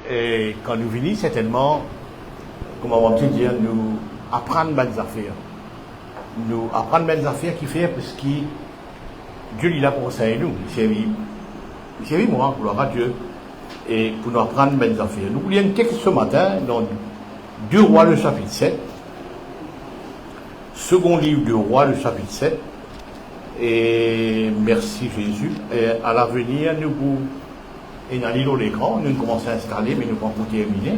Et quand nous venons, certainement, comment on va dire, nous apprendre bonnes affaires. Nous apprendre bonnes affaires qui fait parce que Dieu il a conseillé nous, il servit moi, gloire à Dieu, et pour nous apprendre bonnes affaires. Nous voulions un texte ce matin dans 2 Rois le chapitre 7, second livre de Rois le chapitre 7, et merci Jésus. Et à l'avenir, nous et dans l'écran, nous commençons à installer, mais nous ne pouvons pas terminer.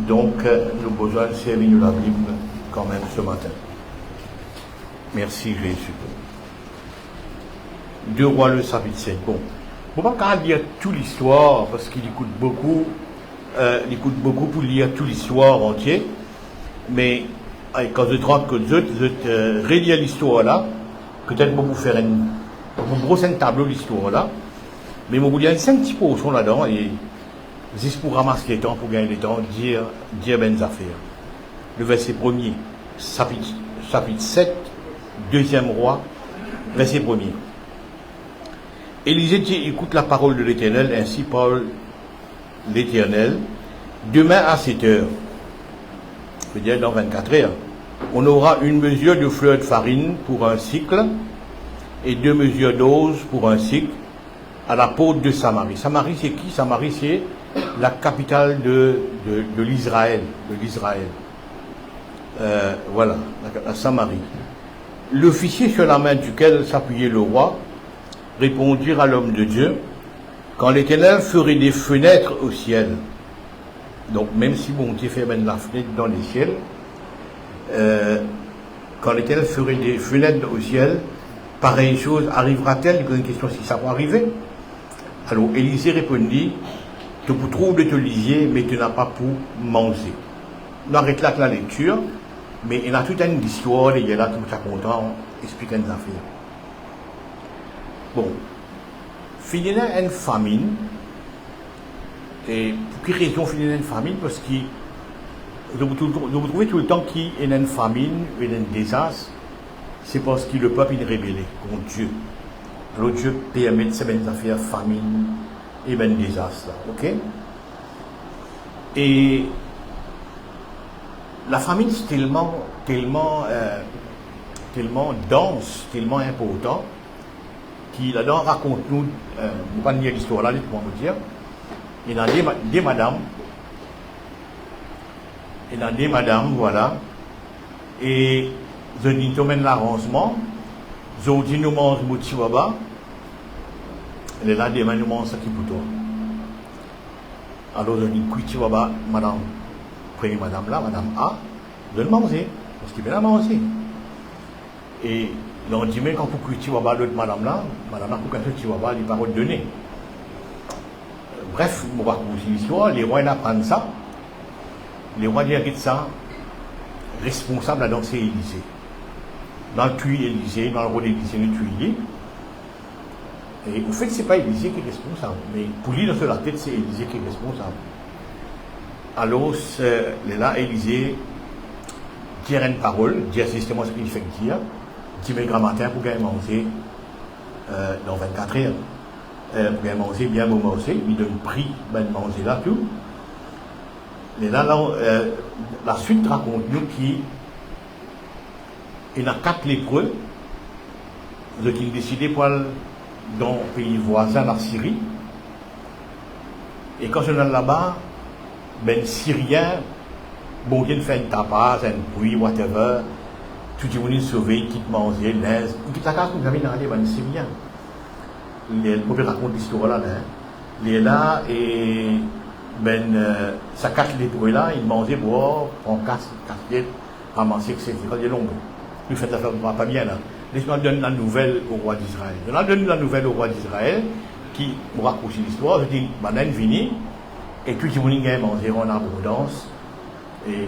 Donc, nous avons besoin de servir la Bible quand même ce matin. Merci Jésus. 2 Rois le chapitre 7. Bon, on ne va pas lire toute l'histoire parce qu'il écoute beaucoup pour lire toute l'histoire entière. Mais quand je trouve que je relire l'histoire là, peut-être pour vous faire une grosse tableau de l'histoire là. Mais je vous dire 5 petits portions là-dedans et juste pour ramasser les temps, pour gagner le temps, dire ben affaires. Le verset 1er, chapitre 7, 2e roi, verset 1er. Élisée dit, écoute la parole de l'Éternel, ainsi parle l'Éternel. Demain à 7 heures, je veux dire dans 24 heures, on aura une mesure de fleur de farine pour un cycle et 2 mesures d'ose pour un cycle à la porte de Samarie. Samarie, c'est qui? Samarie, c'est la capitale de l'Israël. Voilà, la Samarie. L'officier sur la main duquel s'appuyait le roi répondit à l'homme de Dieu, quand l'Éternel ferait des fenêtres au ciel, donc même si bon Dieu fait même la fenêtre dans les ciels, quand l'Éternel ferait des fenêtres au ciel, pareille chose arrivera-t-elle? Il y a une question si ça va arriver. Alors Élisée répondit, tu peux trouver de te liser, mais tu n'as pas pour manger. On arrête là que la lecture, mais il y a toute une histoire, il y a là tout ça content, expliquer une affaire. Bon, finir une famine, et pour quelle raison finir une famine? Parce que vous trouvez tout le temps qu'il y a une famine, il y a un désastre, c'est parce que le peuple est rébellé contre Dieu. Alors Dieu permet de ces affaires, famine et ben désastre, ok? Et la famine c'est tellement dense, tellement important, qu'il là-dedans raconte nous, je ne vais pas lire l'histoire là, laissez-moi vous dire, il y a des madames, voilà, et je dis, tu mènes l'arrangement, je dis, nous mangeons mon chihuahua, et là, demain, nous mangeons ça qui pour toi. Alors, je dis, qui chihuahua, madame, prenez madame là, madame A, de le manger, parce qu'il vient à manger. Et on dit, mais quand vous cuitez chihuahua, l'autre madame là, pour qu'un chihuahua, il n'est pas redonné. Bref, on va continuer l'histoire, les rois, ils apprennent ça. Les rois disent ça, responsable à danser Élysée. Dans le tuyau Élysée, dans le rôle d'Élysée, le tuyau. Et au fait, ce n'est pas Élysée qui est responsable, mais pour lui, dans la tête, c'est Élysée qui est responsable. Alors, là, Élysée dit une parole, dit justement ce qu'il fait dire, dit mais grand matin pour gagner manger dans 24 heures. Pour gagner manger, bien manger, il donne prix, ben manger là, tout. Et là, la suite raconte nous qu'il y a 4 lépreux qui ont décidé pour aller dans le pays voisin, la Syrie. Et quand je suis là-bas, ben Syriens, bon, ils font un tapas, un bruit, whatever, tout le monde est sauvé, ils quittent manger, l'aise. Ils quittent la case comme j'avais dans les Syriens. Il faut raconter l'histoire là. Il est là et ça cache les bruits là, il mangeait, boire, prend casquette, ramasser, etc. Il est long. Il fait ça pas bien là. Laisse-moi donner la nouvelle au roi d'Israël. Je donne la nouvelle au roi d'Israël qui me raconte l'histoire. Je dis, madame vini, et tout le monde a mangé en abondance. Et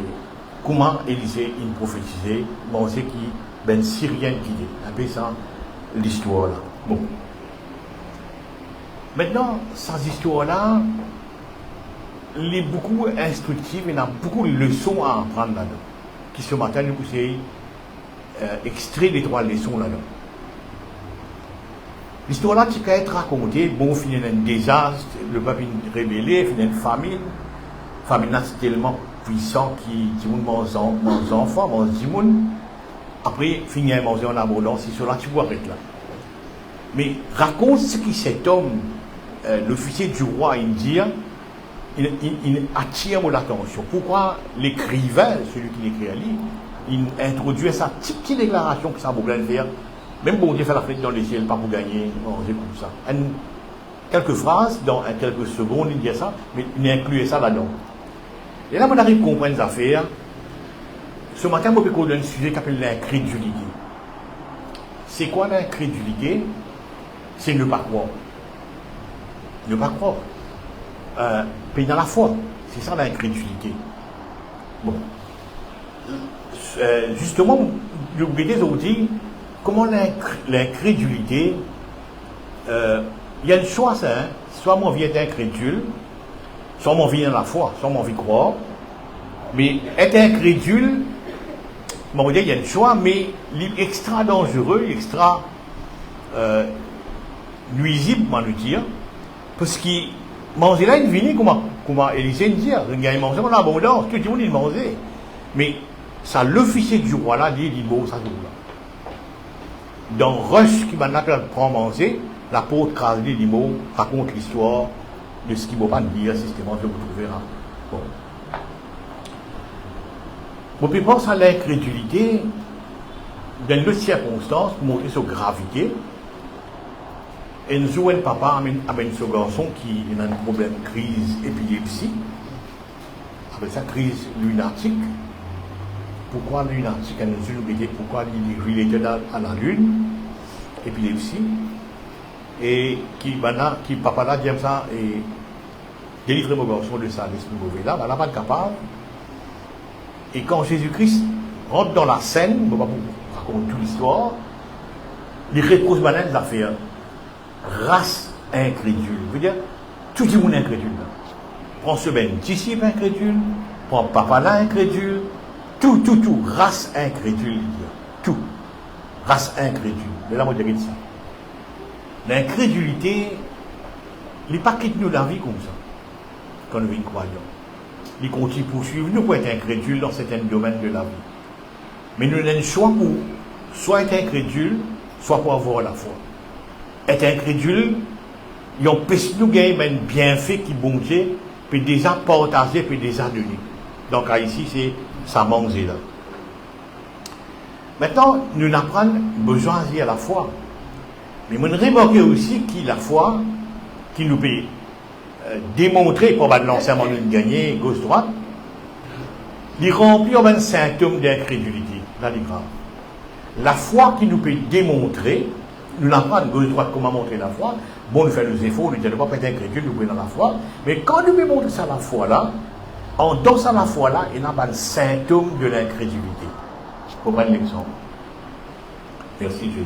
comment Élisée il prophétisait, manger qui, ben Syrien qui est. Un peu ça, l'histoire là. Bon. Maintenant, cette histoire-là, elle est beaucoup instructive, il y a beaucoup de leçons à apprendre là-dedans. Qui ce matin, nous c'est extrait des 3 leçons là-dedans. L'histoire là, tu peux être racontée, bon, finit un désastre, le peuple est rébellé, finit une famine. La famine là, c'est tellement puissant qui mange enfants, mange 10 moun. Après, finit à manger en abondance, c'est cela, tu vois arrêter là. Mais raconte ce qui cet homme, l'officier du roi indien, il attire mon attention. Pourquoi l'écrivain, celui qui l'écrit à lui, il introduit sa petite déclaration que ça va bien faire. Même bon Dieu fait la fête dans les ciels, pas pour gagner, manger comme ça. Quelques phrases, dans quelques secondes, il dit ça, mais il inclut ça là-dedans. Et là, on arrive à comprendre les affaires. Ce matin, on peut donner un sujet qui s'appelle l'incrédulité. C'est quoi l'incrédulité? C'est ne pas croire. Ne pas croire. Puis dans la foi. C'est ça l'incrédulité. Bon. Justement, le BD ont dit comment l'incrédulité, il y a une choix, ça, hein? Soit mon vie est incrédule, soit mon vie est dans la foi, soit mon vie croire. Mais être incrédule, bon, il y a une choix, mais extra dangereux, extra nuisible, comment le dire, parce qu'il manger là, il vient, comment Élisée dit, il a mangé en abondance, tout le monde il mangeait. Mais ça, l'officier du roi là, dit bon, ça tout là. Dans Rush, qui m'a prend manger, l'apôtre Krasli Limo raconte l'histoire de ce qu'il ne va pas dire, systématiquement, je vous trouverai. Bon. On peut penser à l'incrédulité dans une autre circonstance pour montrer sa gravité. Et nous jouons un papa avec ce garçon qui a un problème de crise épilepsie, avec sa crise lunatique. Pourquoi lunatique? Pourquoi il était à la lune, épilepsie, et qui papa là dit ça et délivre mon garçon de ça, l'esprit mauvais là, là pas capable. Et quand Jésus-Christ rentre dans la scène, on va vous raconter toute l'histoire, il repose maintenant des affaires. Race incrédule. Je veux dire, tout le monde incrédule. Prends ce ben disciple incrédule, prends papa là incrédule, tout. Race incrédule. Tout. Race incrédule. De la modérité de ça. L'incrédulité, il n'est pas quitte nous la vie comme ça, quand nous sommes croyants. Il continue à poursuivre nous pour être incrédule dans certains domaines de la vie. Mais nous avons le choix pour soit être incrédule, soit pour avoir la foi. Être incrédule, il empêche nous de gagner un bienfait qui bon Dieu peut déjà partager, peut déjà donner. Donc ici, c'est ça manger là. Maintenant, nous apprenons besoin à la foi. Mais nous remarquons aussi que la foi, qui nous peut démontrer pour l'enseignement de nous gagner, gauche-droite, il remplit un symptôme d'incrédulité. Là, il grave. La foi qui nous peut démontrer, nous apprenons gauche-droite comment montrer la foi. Bon, nous faisons nos efforts, nous ne pas être incrédule, nous pouvons dans la foi. Mais quand nous pouvons montrer ça la foi là, en dansant la foi là, il y a un symptôme de l'incrédulité. Pour prendre l'exemple. Merci Jésus.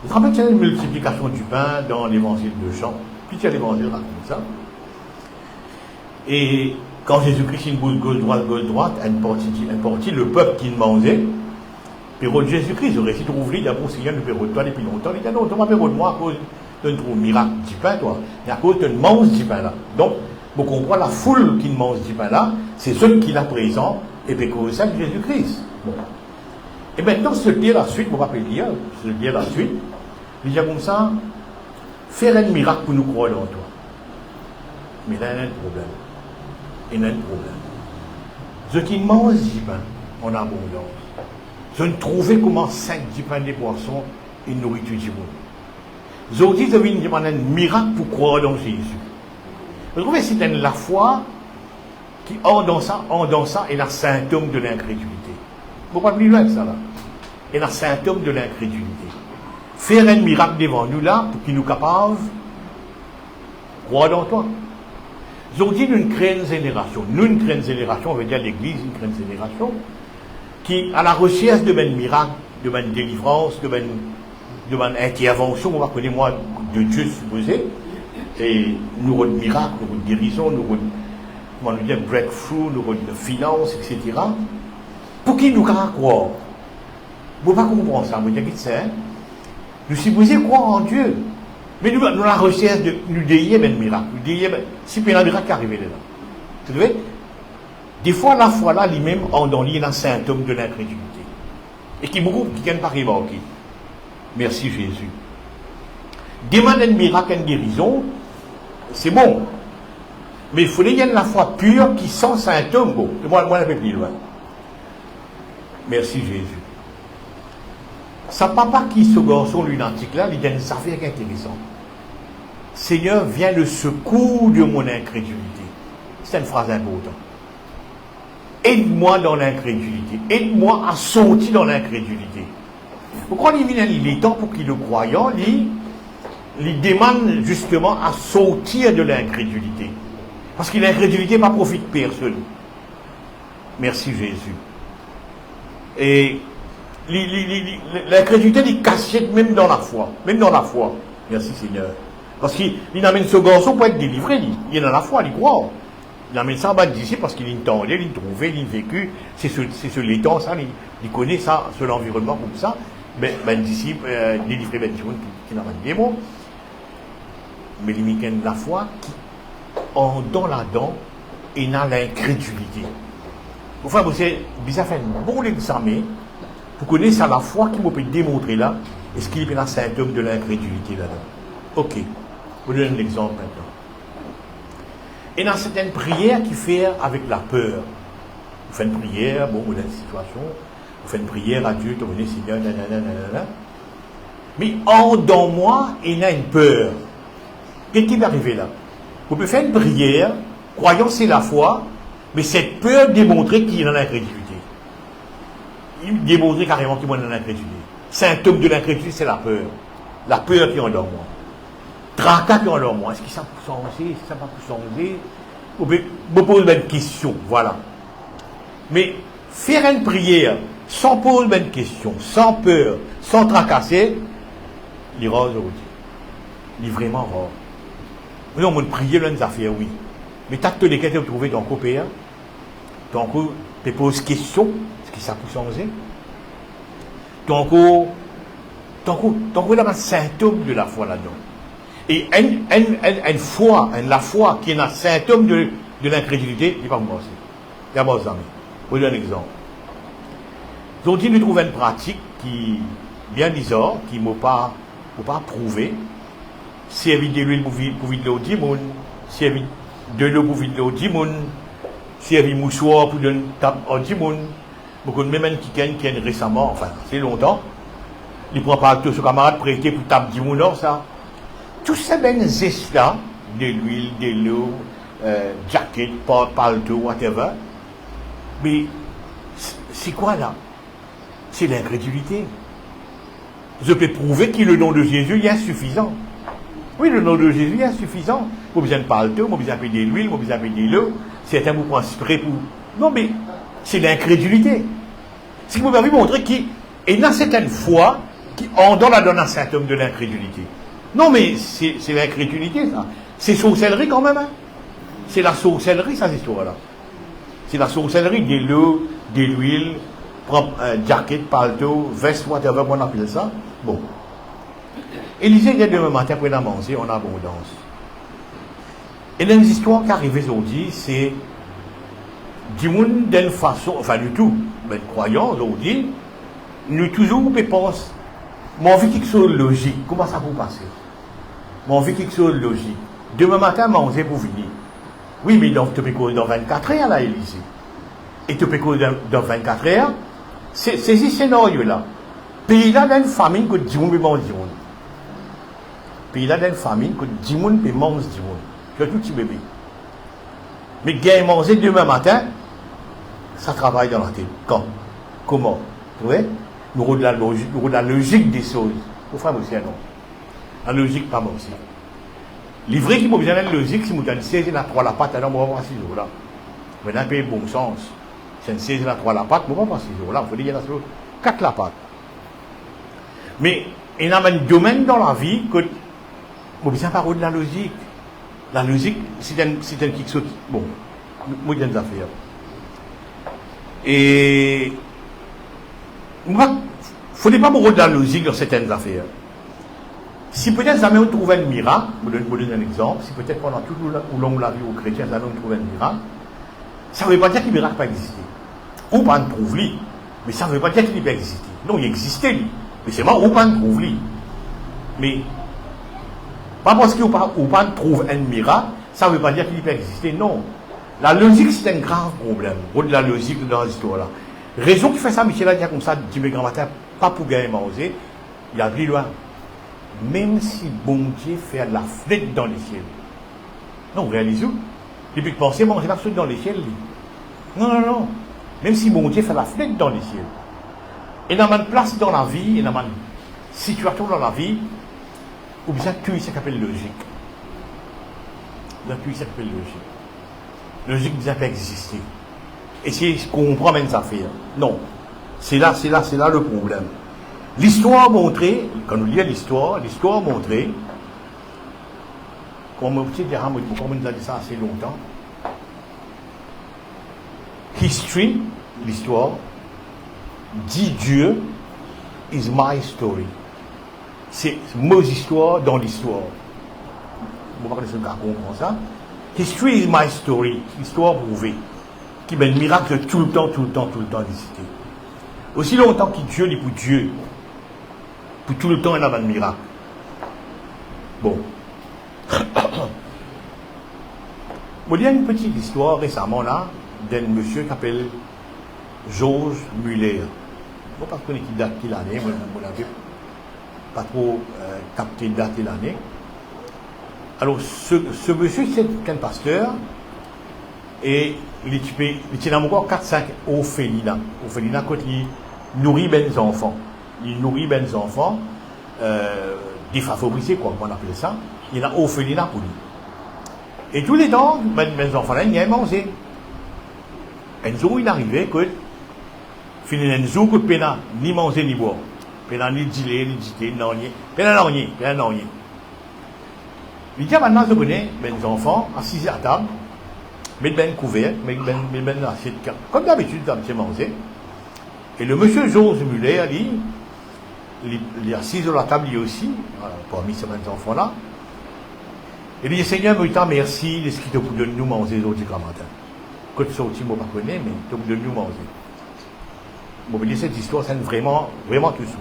Vous vous rappelez qu'il y a une multiplication du pain dans l'évangile de Jean. Puis il y a l'évangile là comme ça. Et quand Jésus-Christ une boule gauche-droite, une partie, le peuple qui mangeait, Pérode Jésus-Christ, aurait si trouvé d'abord Seigneur de Pérode toi depuis longtemps. Il dit non, tu m'as Pérode moi à cause d'un trou miracle du pain, toi. Et à cause d'un mange du pain là. Donc, vous comprenez la foule qui mange du pain là, c'est ceux qui l'a présent et puis que ça de Jésus-Christ. Bon. Et maintenant, ce qui est la suite, on va pas le dire, ce qui est la suite, il dit comme ça, faire un miracle pour nous croire en toi. Mais là, il y a un problème. Il y a un problème. Ceux qui mangent du pain en abondance, je ne trouvais comment 5 du pain des poissons et nourriture du monde. Je vous dis, vous avez un miracle pour croire dans Jésus. Vous trouvez que c'est la foi qui, en dansant, est un symptôme de l'incrédulité. Vous ne pouvez pas plus loin que ça là. Et un symptôme de l'incrédulité. Faire un miracle devant nous là, pour qu'il nous capable de croire dans toi. Ils ont dit nous créons une génération. Nous, une créons une génération, on veut dire l'Église, une créons une génération, qui, à la recherche de mes miracles, de mes délivrances, de mes interventions, on va connaître moi de Dieu supposé, et nous avons des miracles, nous avons des guérisons, nous avons, comment nous dire, breakthrough, nous avons des finances, etc. Pour qui nous croire. Vous ne pouvez pas comprendre ça, vous dites que c'est. Nous supposons croire en Dieu. Mais nous, dans la recherche, nous délions un miracle. Nous délions, si il y a un miracle qui arrive là. Vous savez, des fois, la foi là, lui-même, on lit un symptôme de l'incrédulité. Et qui beaucoup, qui ne pas remarquer. Merci Jésus. Demander un miracle, une guérison, c'est bon. Mais il faut qu'il y ait la foi pure qui sans symptôme. Bon, moi, un peu plus loin. Merci Jésus. Sa papa qui, ce garçon lunatique là, il donne une affaire intéressante. Seigneur, viens le secours de mon incrédulité. C'est une phrase importante. Aide-moi dans l'incrédulité. Aide-moi à sortir dans l'incrédulité. Pourquoi il est temps pour qu'il le croyant, il demande justement à sortir de l'incrédulité. Parce que l'incrédulité ne profite personne. Merci Jésus. Et l'incrédulité est cachée même dans la foi. Même dans la foi. Merci Seigneur. Parce qu'il amène ce garçon pour être délivré. Il est dans la foi, il croit. Il amène ça à disciple parce qu'il entendait, il trouvait, il vécu. C'est ce l'étang, ça, il connaît ça, sur l'environnement comme ça. Mais un disciple, délivré, qui n'a pas de démon. Mais il y a la foi qui, en dans là-dedans, et dans l'incrédulité. Enfin, c'est bizarre faire un bon examen pour connaître ça, la foi qui peut démontrer là, est-ce qu'il y a un symptôme de l'incrédulité là-dedans. Ok. Je vous donne un exemple maintenant. Et dans certaines prières qui fait avec la peur, vous faites une prière, bon, vous avez une situation, vous faites une prière à Dieu, vous venez Seigneur, nanana. Mais en dans moi, il y a une peur. Qu'est-ce qui va arriver là? Vous pouvez faire une prière, croyant c'est la foi, mais cette peur démontrer qu'il est dans l'incrédulité. Il démontrer carrément qu'il est dans l'incrédulité. Symptôme de l'incrédulité, c'est la peur. La peur qui est en moi. Tracas qui est en moi. Est-ce que ça peut changer? Est-ce que ça va changer? Vous pouvez me poser une question, voilà. Mais faire une prière sans poser une question, sans peur, sans tracasser, il est rare aujourd'hui. Il est vraiment rare. Mais on peut prier l'un des affaires, oui. Mais t'as que les questions que tu trouves dans le copain, donc tu poses question, est-ce que ça peut changer? Donc, il y a un symptôme de la foi là-dedans. Et une foi, la foi qui est un symptôme de l'incrédulité, il n'est pas commencé. Il y a des amis. Je vous donne un exemple. Donc, nous trouvons une pratique qui, bien disant, qui ne m'a pas prouvé. Servir de l'huile pour vide l'eau 10 moun, servir de l'eau pour vide l'eau 10 moun, servir mouchoir pour donner tape en 10 moun. Beaucoup de même qui viennent récemment, enfin, c'est longtemps. Ils ne prennent pas tout ce camarade prêté pour tape 10 moun, non, ça. Tous ces ben gestes là, de l'huile, de l'eau, jacket, paletot, whatever. Mais, c'est quoi là? C'est l'incrédulité. Je peux prouver que le nom de Jésus est insuffisant. Oui, le nom de Jésus est insuffisant. Vous avez besoin de paletot, vous avez besoin de l'huile, vous avez besoin de l'eau. Certains vous prennent spray pour. Non, mais c'est l'incrédulité. Ce qui vous avez montré qu'il y a certaines fois qui en donne un symptôme de l'incrédulité. Non, mais c'est l'incrédulité, ça. C'est sorcellerie quand même. Hein? C'est la sorcellerie, ça, cette histoire-là. C'est la sorcellerie de l'eau, de l'huile, jacket, paletot, veste, whatever, on appelle ça. Bon. Élisée, dès demain matin, pour la manger en abondance. Et dans les histoires qui arrivent aujourd'hui, c'est du monde d'une façon, enfin du tout, mais croyants aujourd'hui, nous toujours pensons, mon vie quelque chose de logique, comment ça peut passer? Mon vie quelque chose de logique. Demain matin, manger pour venir. Oui, mais donc tu peux courir dans 24 heures là, Élisée. Et tu peux courir dans 24 heures, c'est ce scénario-là. Pays là, dans une famine, que 10 monde peut manger 10 monde. Pays là, dans une famine, que 10 monde peut manger 10 monde. Tu as tout petit bébé. Mais gagner manger demain matin, ça travaille dans la tête. Quand? Comment? Vous voyez? Nous avons la logique des choses. Vous frère aussi, non? La logique, pas moi aussi. Les vrais qui m'ont besoin de la logique, si vous avez 16 et la 3 la patte, alors on va voir 6 jours là. Maintenant, il y a bon sens. C'est une 16 et la 3 la patte, on va voir 6 jours là. Il faut dire qu'il y a 4 la patte. Mais il y a un domaine dans la vie que vous avez besoin de la logique. La logique, c'est un quelque chose. Bon, moi, il y a des affaires. Et il ne faut pas beaucoup de la logique dans certaines affaires. Si peut-être jamais on trouve un miracle, je vous donne un exemple, si peut-être pendant tout le long de la vie aux chrétiens, jamais on trouve un miracle, ça ne veut pas dire que le miracle n'a pas existé. Ou pas ne trouve lui, mais ça ne veut pas dire qu'il n'a pas existé. Non, il existait lui. Mais c'est moi, ou pas ne trouve lui. Mais, pas parce qu'on pas trouve un miracle, ça ne veut pas dire qu'il n'a pas existé. Non. La logique, c'est un grave problème. Au de la logique dans l'histoire-là. Raison qui fait ça, Michel a dit comme ça, dimanche grand matin, pas pour gagner manger, il a plus loin. Même si bon Dieu fait la fenêtre dans les ciels. Non, réalisez-vous. Depuis que pensez, manger la fenêtre dans les ciels. Non, non, non. Même si bon Dieu fait la fenêtre dans les ciels. Et dans une place dans la vie, et dans une situation dans la vie, où vous avez ce qu'on appelle logique. Vous avez ce qu'on appelle logique. Logique ne peut exister. Et c'est ce qu'on comprend même ça faire. Non. C'est là le problème. L'histoire a montré, quand nous lisons l'histoire a montré, comme on nous a dit ça assez longtemps, history, l'histoire, dit Dieu, is my story. C'est mes histoires dans l'histoire. Vous ne connaissez pas comment ça. History is my story. L'histoire prouvée. Qui est un miracle tout le temps visité. Aussi longtemps que Dieu dit pour Dieu. Pour tout le temps, il y a un miracle. Bon. Il y a une petite histoire récemment là, d'un monsieur qui s'appelle George Muller. Je ne sais pas qui date l'année, je n'avais pas trop capté date et l'année. Alors, ce monsieur, c'est un pasteur, et il tient encore 4-5 orphelinats. Orphelinats, quand il nourrit les enfants. Il nourrit les enfants, défavorisés, quoi, on appelle ça. Il y a orphelinat pour lui. Et tous les temps, mes enfants là, ils aiment manger. Un jour, il arrivait que, finalement, un jour, que pena, ni manger ni boire. Pena ni dîner, ni dîner, non, ni. Pena non, ni. Il dit maintenant, je connais mes enfants assis à table, mettre ben couvert, mettre ben assiette, comme d'habitude, dans le manger. Et le monsieur Georges Muller a dit, il est assis sur la table lui aussi, parmi ces mêmes enfants-là. Il dit, Seigneur, je t'en merci de ce qu'il te donne nous manger les autres matin. Quand tu sortis, je ne connais pas, mais tu te donne nous manger. Bon, je dis, cette histoire, c'est vraiment tout ça.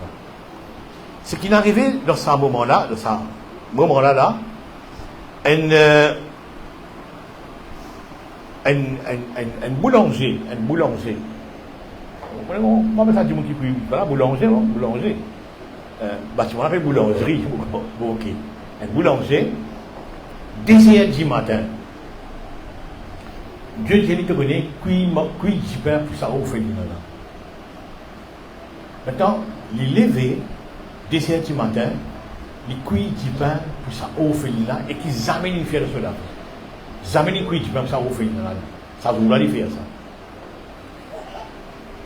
Ce qui est arrivé dans ce moment-là, un boulanger. On va ça dire qui prie, voilà, boulanger. On appelle boulangerie. Bon, ok. Un boulanger, 10h du matin. Dieu te connaît, qui dit pain pour ça au féminin là. Maintenant, il est levé, 10h du matin, il cuit du pain pour ça au féminin et qu'ils amènent une fière cela. Ils amènent une cuit du pain pour ça au féminin là. Ça vous allez faire ça.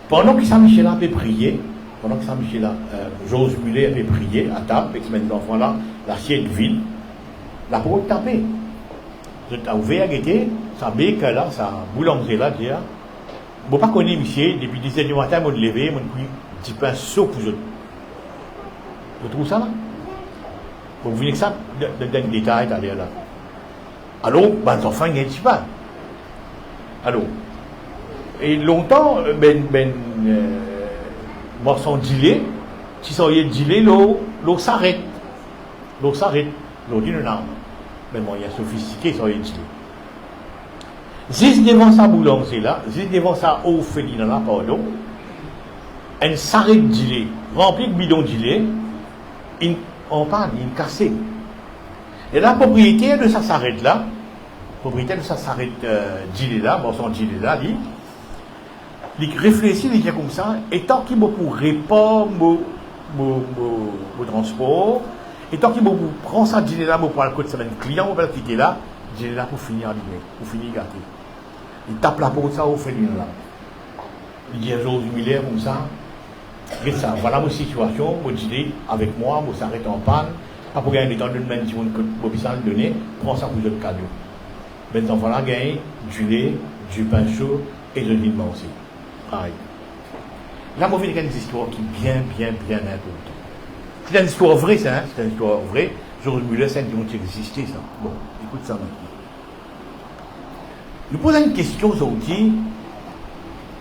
Pendant que Saint-Michel a prié, Georges Muller avait prié à table avec ces enfants là, l'assiette vide, la porte tapée. Je t'ai ouvert à guetter, ça béque là, ça boulanger là, dire, je ne pas connaître monsieur, depuis 10h du matin, je me lever, je me dis, pain saut pour eux. Vous trouvez ça là? Vous venez que ça, dans le détail, d'aller là. Alors, les enfants, il y a un petit pain. Alors, et longtemps, moi, sans dealer, si ça y est dealer, l'eau s'arrête. L'eau dit non. Mais bon, il y a sophistiqué, ça y est dealer. Juste devant sa boulangerie là, juste devant sa orphelinat là, pardon, elle s'arrête dealer, remplie de bidons dealer, en panne, il est cassé. Et la propriétaire de ça s'arrête là, dealer là, bon, son dealer là, il réfléchit, il dit comme ça, et tant qu'il m'a pour répondre mon transport, et tant qu'il m'a pour prendre ça, dealer là, pour le côté de ce client, on va le quitter là, dealer là pour finir dîner, pour finir gâter. Il tape la porte ça au féminin là. Il dit à Georges Muller comme ça, regarde ça, voilà ma situation, mon dîner avec moi, moi s'arrête en panne, pas pour gagner le temps de même si on peut ça le donner, prends ça pour le cadeau. Maintenant voilà, gagne du lait, du pain chaud et de l'huile manger. Aïe. Là, moi, je vais une histoire qui est bien importante. C'est une histoire vraie, ça, hein? C'est une histoire vraie. Georges Muller, ça a existé, ça. Bon, écoute ça maintenant. Nous posons une question aujourd'hui,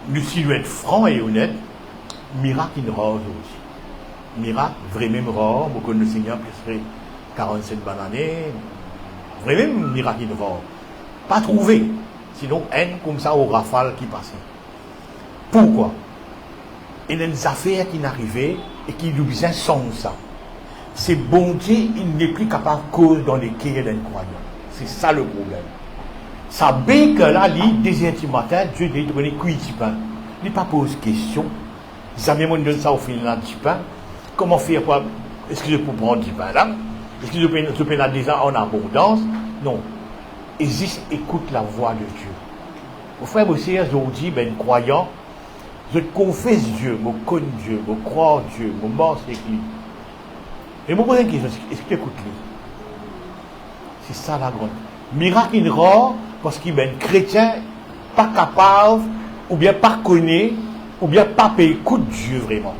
nous si nous être franc et honnête, miracle in rare aujourd'hui. Miracle, vrai même rare, beaucoup de Seigneur, plus 47 années, vrai même miracle in rare. Pas trouvé, sinon haine comme ça au rafale qui passait. Pourquoi? Il y a des affaires qui n'arrivaient et qui nous disaient sans ça. C'est bon Dieu, il n'est plus capable de cause dans les cœurs d'un croyant. C'est ça le problème. Ça bien que là, il désert du matin, Dieu lui donne cuit du pain. Il ne pas pose question. Jamais on donne ça au final du pain. Comment faire pour, est-ce que je peux prendre du pain là? Est-ce que je peux la déjà en abondance? Non. Existe, écoute la voix de Dieu. Mon frère, aussi, aujourd'hui, ben, croyant, je confesse Dieu, je connais Dieu, je crois en Dieu, je mange avec lui. Et je me pose une question, est-ce que tu écoutes lui? C'est ça la grande. Miracle in rare, parce qu'il est un chrétien pas capable, ou bien pas connaît, ou bien pas écoute Dieu vraiment.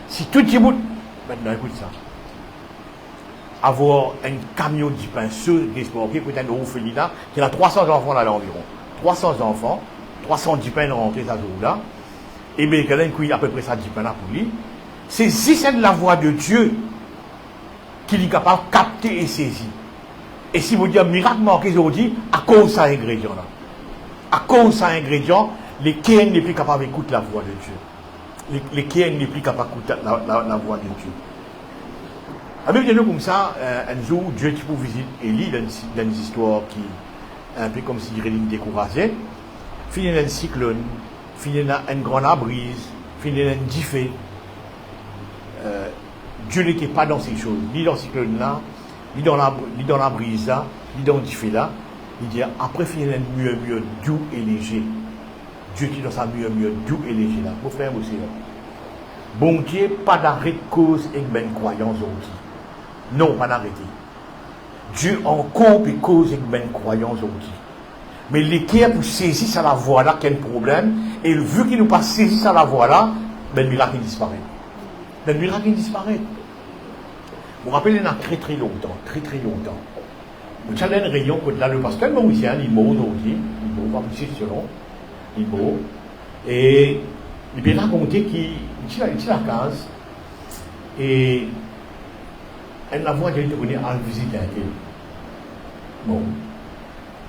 Si tout le monde, maintenant écoute ça. Avoir un camion de pain sur d'espoir, peut-être un orphelinat, qui a 300 enfants là environ. 300 enfants, 310 pains rentrés à ce jour-là, et bien quelqu'un qui a à peu près ça 10 pains là pour lui. C'est si c'est de la voix de Dieu qu'il est capable de capter et saisir. Et si vous dites miracle marqué aujourd'hui, à cause de cet ingrédient-là. À cause de cet ingrédient, les cœurs n'est plus capable d'écouter la voix de Dieu. Les cœurs n'est plus capable d'écouter la voix de Dieu. Avec nous comme ça, un jour, Dieu qui peut visiter Élie dans une histoire qui est un peu comme si il était découragé. Finit dans un cyclone, finit dans une grande brise, finit dans un diffé. Dieu n'était pas dans ces choses, ni dans ce cyclone-là, ni dans la brise là, ni dans le diffé là. Il dit après finir dans mieux doux et léger. Dieu qui est dans sa mieux doux et léger là. Mon frère aussi là. Bon Dieu, pas d'arrêt de cause et une croyance aussi. Non, pas d'arrêter. Dieu encore peut cause et une croyance aussi. Mais l'équerre pour saisir ça la voie là, qu'il y a un problème, et vu qu'il nous pas saisi ça la voie là, ben le miracle disparaît. Le miracle disparaît. Vous vous rappelez, il y a très très longtemps. Vous avez une réunion contre le pasteur mauricien, il m'a aujourd'hui, il m'a pas plus selon, il m'a, et il m'a raconté qu'il était à la case, et elle la voix de venir à visiter un tel. Bon,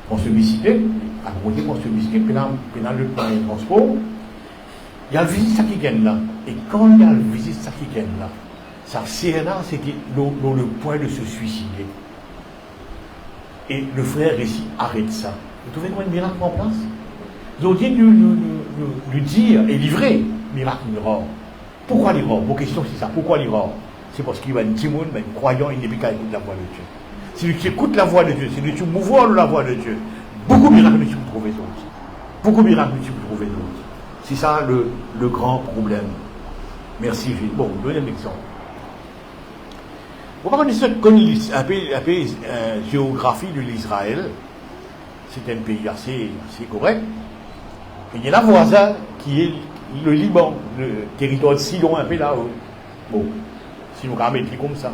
on se visitait, à côté on se visitait, puis là le plan de transport, il y a le visite ça qui gagne là, et quand il y a le visite ça qui gagne là, ça c'est là, c'était le point de se suicider. Et le frère ici arrête ça. Vous trouvez comment un miracle en place? Ils ont dit nous dire et livrer miracle rare. Pourquoi l'erreur? Vos questions c'est ça. Pourquoi l'erreur? C'est parce qu'il y a un petit monde, mais croyant, il n'est plus qu'à écouter la voix de Dieu. Si tu écoutes la voix de Dieu, si tu mouvoir de la voix de Dieu, beaucoup de miracles tu peux trouver d'autres. Beaucoup de miracles tu peux trouver d'autres. C'est ça le grand problème. Merci Gilles. Bon, deuxième exemple. Vous connaissez un peu géographie de l'Israël. C'est un pays assez correct. Et il y a un voisin qui est le Liban, le territoire de Sidon, un peu là-haut. Bon, si nous ramènons comme ça.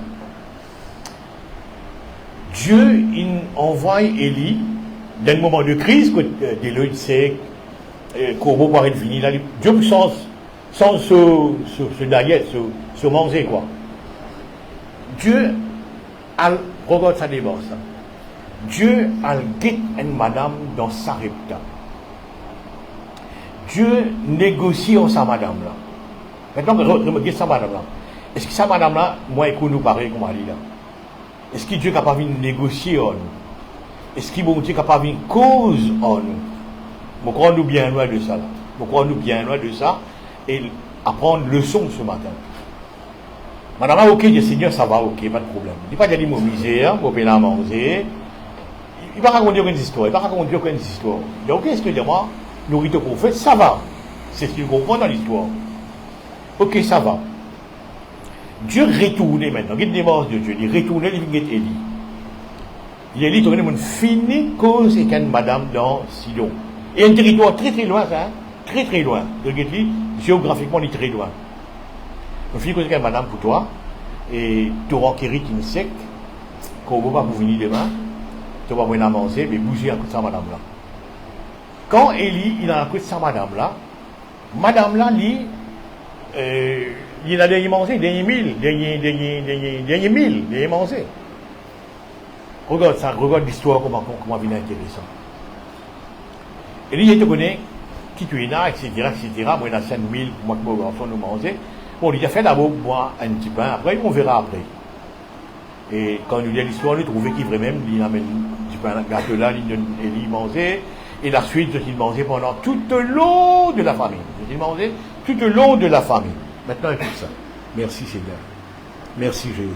Dieu il envoie Élie dans un moment de crise, des l'œil sec, corbeau pour être fini. Dieu sans se d'ailleurs, se manger quoi. Dieu a, regarde ça d'abord ça. Dieu a guette une madame dans Sarepta. Dieu négocie en sa madame là. Maintenant, regarde sa madame là. Est-ce que sa madame là, moi, écoute nous pareil comme Ali là? Est-ce que Dieu est capable de négocier en nous? Est-ce que bon Dieu est capable de cause en nous? Nous croyons bien loin de ça là. Nous croyons bien loin de ça et apprendre leçon ce matin. Madame, ok, le Seigneur, ça va, ok, pas de problème. Il ne va pas dire mon misère, mon peine à manger. Il ne va pas raconter aucune histoire. Il ne va pas raconter aucune histoire. Il dit, ok, excusez-moi, nourriture qu'on fait, ça va. C'est ce qu'il comprend dans l'histoire. Ok, ça va. Dieu retourne maintenant. Il y a des de Dieu. Il retourne, il vient Élie. Il est retourné, il fini cause avec une madame dans Sidon. Et un territoire très très loin, ça, hein? Très très loin. Géographiquement, il est très loin. Je finis avec madame pour toi. et tu auras qui sec, qu'on ne va pas venir demain, tu vas venir manger, mais bouger à côté de sa madame là. Quand Élie, il a à côté de sa madame là, il a dernier mangé, dernier mille mangé. Regarde ça, regarde l'histoire, comment vient intéressant. Élie, il te connaît, qui tu es là, etc. Moi, il y a 5 000, moi, mon enfant nous manger. Bon, il a fait d'abord, moi, un petit pain, après, on verra après. Et quand nous lit l'histoire, nous trouvons qu'il vraiment, il amène du pain gâteau là, il mangeait, et la suite, il mangeait pendant tout le long de la famille. Il mangeait tout le long de la famille. Maintenant, écoute ça. Merci Seigneur. Merci Jésus.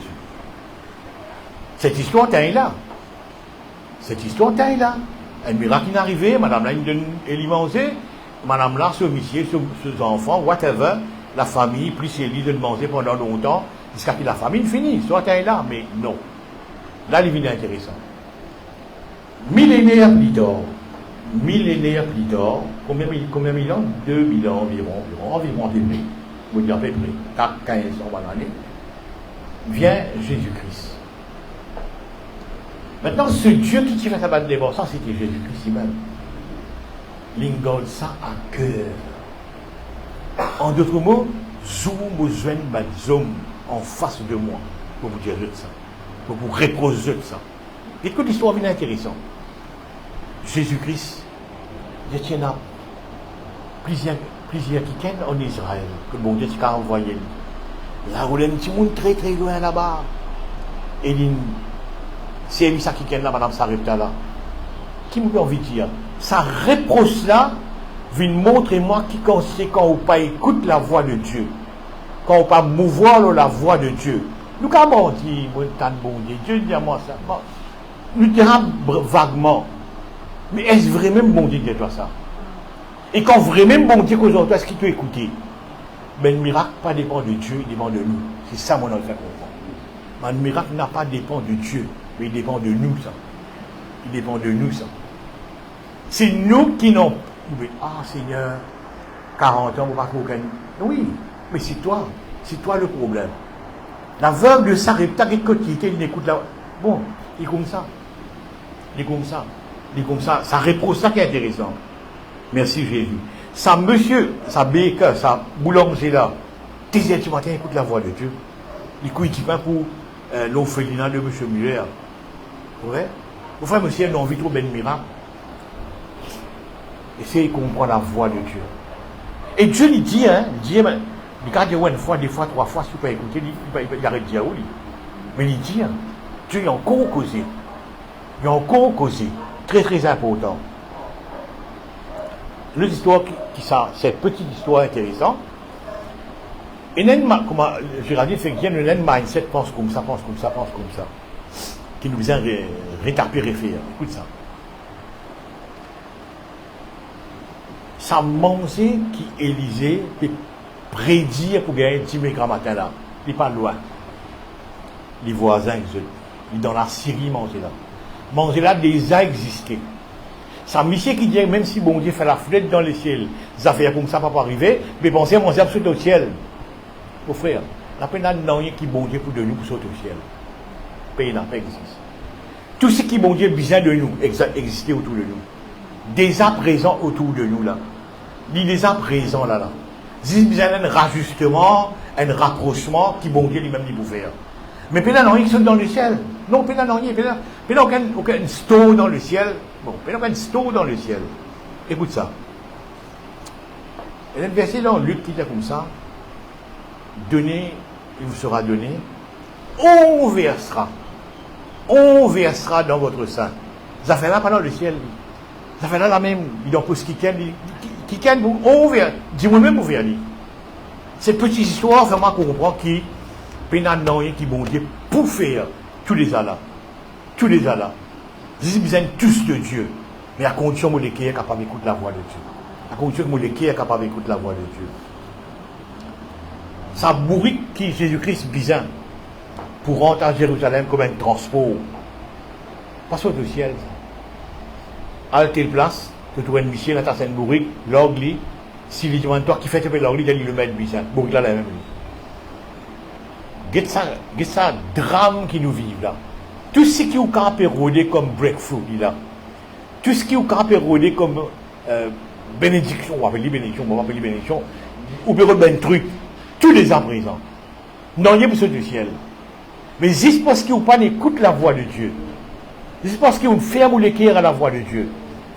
Cette histoire est là. Cette histoire est là. Un miracle est arrivé, madame là, il mangeait, madame là, ce monsieur, ce enfant, whatever, la famille, plus Élie de manger pendant longtemps, jusqu'à ce que la famille finisse. L'histoire est là, mais non. Là, il est intéressant. Millénaires plus tard, combien de ans? 2000 ans environ à peu près. Vous dire à peu près, 15 ans à l'année, vient Jésus-Christ. Maintenant, ce Dieu qui tire sa batte des morts, ça c'était Jésus-Christ lui-même. Il garde ça à cœur. En d'autres mots, zoom besoin de en face de moi pour vous dire de ça, pour vous reposer de ça. Écoute l'histoire bien intéressante. Jésus-Christ, il y a plusieurs qui en Israël, que bon Dieu a envoyé. Là où il y a un petit monde très très loin là-bas. Et c'est ça qui est là, madame Sarepta là. Qui m'a envie de dire? Sa réponse là, vient montrer moi qui conseille quand on pas écoute la voix de Dieu. Quand on pas mouvoir la voix de Dieu. Nous comment dit, bon Dieu dit à moi ça. Nous dirons vaguement. Mais est-ce vraiment bon Dieu de toi ça? Et quand vraiment bon Dieu cause toi, est-ce qu'il peut écouter? Mais le miracle pas dépend de Dieu, il dépend de nous. C'est ça mon fait comprendre. Mais le miracle n'a pas dépend de Dieu, mais il dépend de nous ça. Il dépend de nous ça. C'est nous qui n'ont. Ah Seigneur, 40 ans, on va pas aucun. Oui, mais c'est toi le problème. L'aveugle de Sarepta qui il écoute la. Bon, il est comme ça. Il est comme ça. Ça répond ça qui est intéressant. Merci Jésus. Ça monsieur, ça baker, ça boulanger là, 10h du matin, écoute la voix de Dieu. Il couille pas pour l'orphelinat de M. Muller. Ouais? Vous frère, monsieur, nous envie de trouver un miracle. Essayez de comprendre la voix de Dieu. Et Dieu lui dit, il garde une fois, deux fois, trois fois, si vous ne pouvez pas écouter, il arrête de dire oui. Mais il dit, Dieu a encore causé. Il a encore causé. Très très important. L'autre histoire cette petite histoire intéressante. Et comment Géraldine fait qu'il y a un mindset pense comme ça. Qui nous a rétabli faire. Écoute ça. Ça manger qui Élisée peut prédire pour gagner 10 000 matin là. Il n'est pas loin. Les voisins, ils dans la Syrie manger là. Manger là déjà existé. Ça monsieur qui dit même si bon Dieu fait la flèche dans le ciel, des affaires comme ça ne va pas arriver, mais pensez à manger absolument au ciel. Mon frère, la peine n'a rien qui bon Dieu pour de nous pour sauter au ciel. Pays n'a pas existé. Tout ce qui bon Dieu besoin de nous existait autour de nous. Déjà présent autour de nous là. Il est déjà présent là. Il besoin d'un rajustement, un rapprochement qui bon Dieu lui-même dit pour faire. Mais puis là, non, ils sont dans le ciel. Non, puis là, non, puis là, aucun store dans le ciel. Bon, puis là, aucun store dans le ciel. Écoute ça. Et le verset dans Luc qui dit comme ça. Donnez, il vous sera donné. On versera dans votre sein. Ça fait là, pas dans le ciel. Ça fait là, la même. Il en pose qui on verra. Dis-moi même, vous verrez. Cette petite histoire, vraiment, qu'on comprend qui. Pénanant qui bon Dieu pour faire tous les Allahs. Ils ont besoin tous de Dieu. Mais à condition que les est capable d'écouter la voix de Dieu. À condition que les est capable d'écouter la voix de Dieu. Ça bourrique qui Jésus-Christ besoin pour rentrer à Jérusalem comme un transport. Pas sur le ciel. À telle place, tu trouves une mission, là, tu as une bourrique, l'orgue, si il dit toi qui fait l'orgue, il le met besoin. Bourrique là, la même. Qu'est-ce ça drame qui nous vit là. Tout ce qui est capé comme breakthrough, là. Tout ce qui est capé comme bénédiction, on va appeler bénédiction, ou peut ben truc, tous les ans présents. Non, il y a besoin du ciel. Mais juste parce qu'ils n'ont pas écoute la voix de Dieu, juste parce qu'ils ont ferme les cœurs à la voix de Dieu,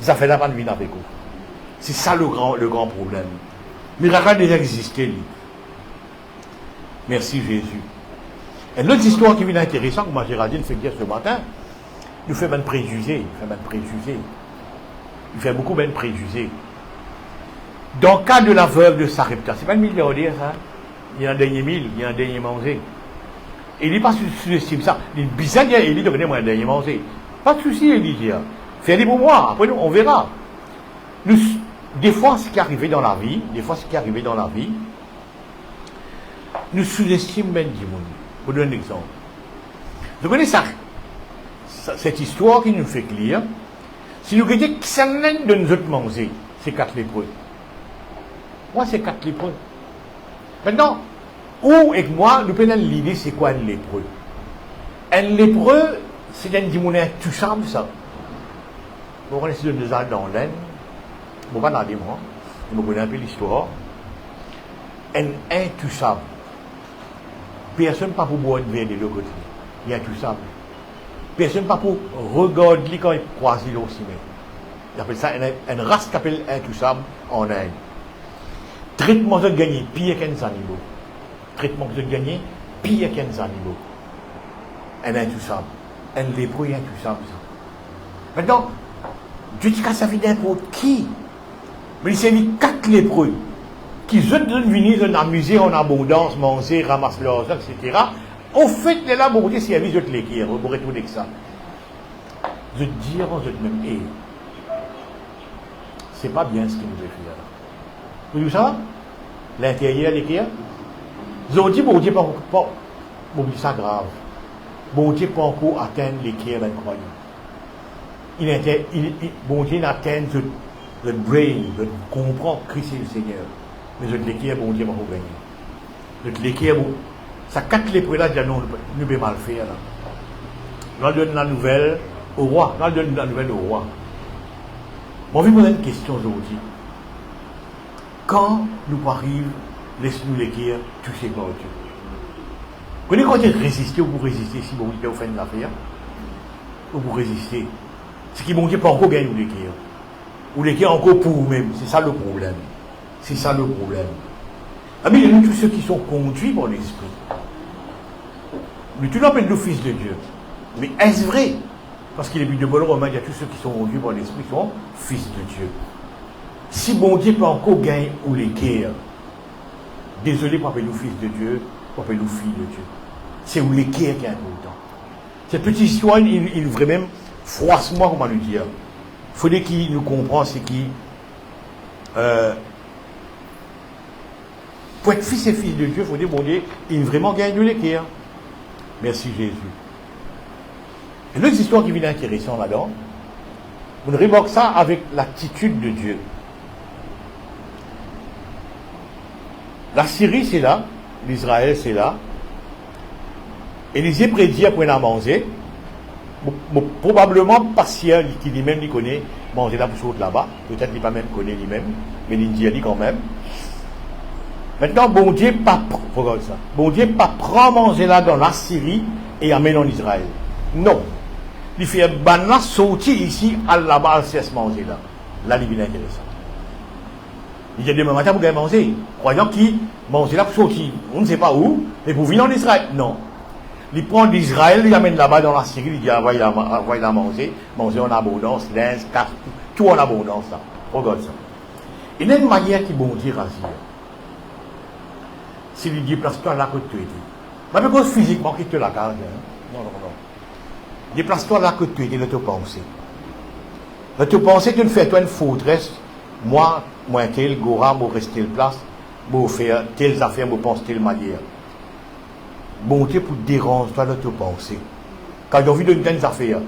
ça fait la pas de vie avec eux. C'est ça le grand problème. Miracle a déjà existé, lui. Merci Jésus. Et l'autre histoire qui vient intéressante, que moi Géraldine fait dire ce matin, nous fait même préjugés. Il fait beaucoup de préjugés. Dans le cas de la veuve de Sarepta, c'est pas le milliardaire ça. Il y a un dernier mille, il y a un dernier manger. Et il n'est pas sous-estime ça. Il est bizarre, il dit donnez-moi un dernier manger. Pas de souci, il dit. Faites-le pour moi, après on verra. Des fois, ce qui est arrivé dans la vie, nous sous-estimons même du monde. Je vous donne un exemple. Vous connaissez ça, cette histoire qui nous fait clair. Si nous regardons qui s'en est de nous autres manger, c'est 4 lépreux. Moi, c'est 4 lépreux. Maintenant, où et moi, nous prenons l'idée, c'est quoi un lépreux? Un lépreux, c'est un démon intouchable, ça. Vous connaissez deux ans dans l'aine. Je ne vais pas en dire moi. Je me connais un peu l'histoire. Un intouchable. Personne n'a pas pour boire de verre de l'autre côté. Il est intouchable. Personne n'a pas pour regarder quand il croise l'eau aussi. Il appelle ça une race qui appelle intouchable en Inde. Traitement de gagner pire qu'un animal. Traitement de gagner pire qu'un animal. Un intouchable. Un lépreux intouchable. Maintenant, Dieu dit que ça vient n'importe qui. Mais il s'est mis 4 lépreux qui veulent venir s'amuser en abondance, manger, ramasser leur argent, etc. Au fait, les là, bon Dieu, s'il y avait d'autres légumes, vous pourrez trouver que ça. Je dire en même, c'est pas bien ce qu'il nous a fait là. Vous voyez ça? L'intérieur des cœurs. Ils ont dit, bon Dieu, pas, bon Dieu, ça grave. Bon Dieu, pas encore atteindre les cœurs d'un croyant. Bon Dieu, n'atteint le brain, de comprendre Christ est le Seigneur. Mais je l'équerre, bon Dieu, pas encore gagner. Je l'équerre, bon. Ça 4 lépreux là, non, nous pouvons mal faire là. Nous donne la nouvelle au roi. Nous donne la nouvelle au roi. Bon, je vais vous poser une question aujourd'hui. Quand nous arrivons, laisse-nous l'équerre, toucher par Dieu. Vous connaissez quand il résister ou vous résister si bon Dieu vous fait une affaire? Ou vous résister? C'est qui bon Dieu pas encore gagner ou l'équerre. Ou l'équerre encore pour vous-même. C'est ça le problème. C'est ça le problème. Amis, il y a tous ceux qui sont conduits par l'Esprit. Mais tu l'appelles le Fils de Dieu. Mais est-ce vrai? Parce qu'il est dit de bon romain, il y a tous ceux qui sont conduits par l'Esprit qui sont Fils de Dieu. Si bon Dieu peut encore gagner ou l'équerre, désolé pour appeler nous Fils de Dieu, pour appeler nous Filles de Dieu. C'est où l'équerre qui est important. Cette petite histoire, il devrait même froissement, comment le dire. Il faudrait qu'il nous comprenne, c'est qui. Pour être fils et fils de Dieu, il faut dire, bon Dieu, il vraiment gagne de l'équerre. Merci Jésus. Et l'autre histoire qui vient intéressante là-dedans, on remarque ça avec l'attitude de Dieu. La Syrie, c'est là, l'Israël, c'est là. Élisée prédit après la manger. Probablement partiel, qui lui-même lui connaît, manger là pour sauter là-bas. Peut-être qu'il ne pas même connaît lui-même, mais il dit quand même. Maintenant, bon Dieu pas, regarde ça. Bon Dieu pas prend manger là dans la Syrie et amène en Israël. Non. Il fait banana sortir ici, à là-bas, cesse manger là. Là, il est intéressant. Il y a demain matin pour gagner manger. Croyant qui manger là pour sortir. On ne sait pas où, mais pour venir en Israël. Non. Il prend d'Israël, il amène là-bas dans la Syrie, il dit envoie la manger en abondance, linge, carte, tout en abondance là. Regarde ça. Il y a une manière qui bon Dieu rasure. S'il lui dit place-toi là que tu es. Mais parce que physiquement, qu'il te la garde. Non. Déplace-toi là que tu es, de te penser. De te penser, tu ne fais toi une forteresse. Moi, tel, Gora, moi, rester le place, moi, faire telles affaires, moi, pense telle manière. Bon Dieu, pour déranger toi de te penser. Quand j'ai envie de telles affaires,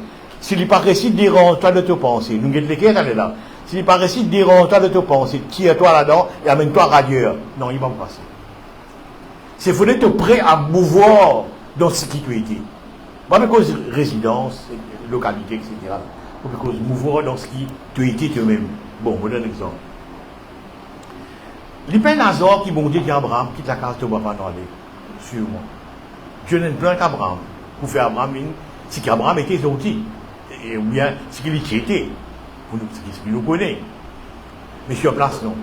s'il n'est pas réussi, dérange-toi de te penser. Nous, l'équerre, elle est là. S'il n'est pas réussi, dérange-toi de te penser. Tire-toi là-dedans et amène-toi radieur. Non, il va me passer. C'est faut être prêt à mouvoir dans ce qui tu étais. Pas à cause de résidence, localité, etc. Pas à cause de mouvoir dans ce qui tu étais toi-même. Bon, je donne un exemple. Les peines hasard qui m'ont dit qu'Abraham quitte la case de papa dans aller. Sûrement. Dieu n'a plein qu'Abraham. Pour faire Abraham, c'est qu'Abraham était sorti. Ou bien, ce qu'il était. Ce qu'il nous connaît. Mais sur place, non.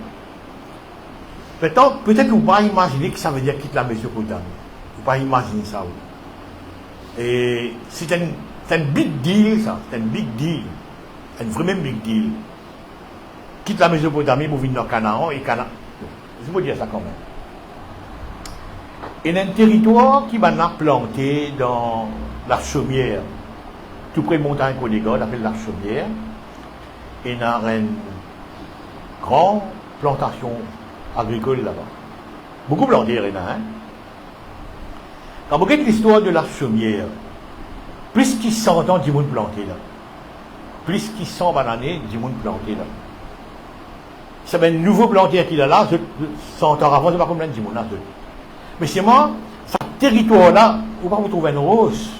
Maintenant, peut-être que vous ne pouvez pas imaginer que ça veut dire quitte la Mésopotamie. Vous ne pouvez pas imaginer ça. Et c'est un big deal, ça. C'est un big deal. Un vraiment big deal. Quitte la Mésopotamie pour venir dans Canaan et Canaan. Je peux dire ça quand même. Il y a un territoire qui va planté dans la chaumière, tout près de montagne Coléga, on appelle la chaumière. Et il y a une grande plantation agricole là-bas. Beaucoup planté, il y en a. Quand vous regardez l'histoire de la chaumière, plus qu'il 100 ans, du monde planté là. Plus qu'il 100 bananes, du monde planté là. C'est un nouveau plantier qu'il a là, 100 ans avant, c'est pas combien de monde là. Mais c'est moi, ce territoire-là, où va vous trouver une rose.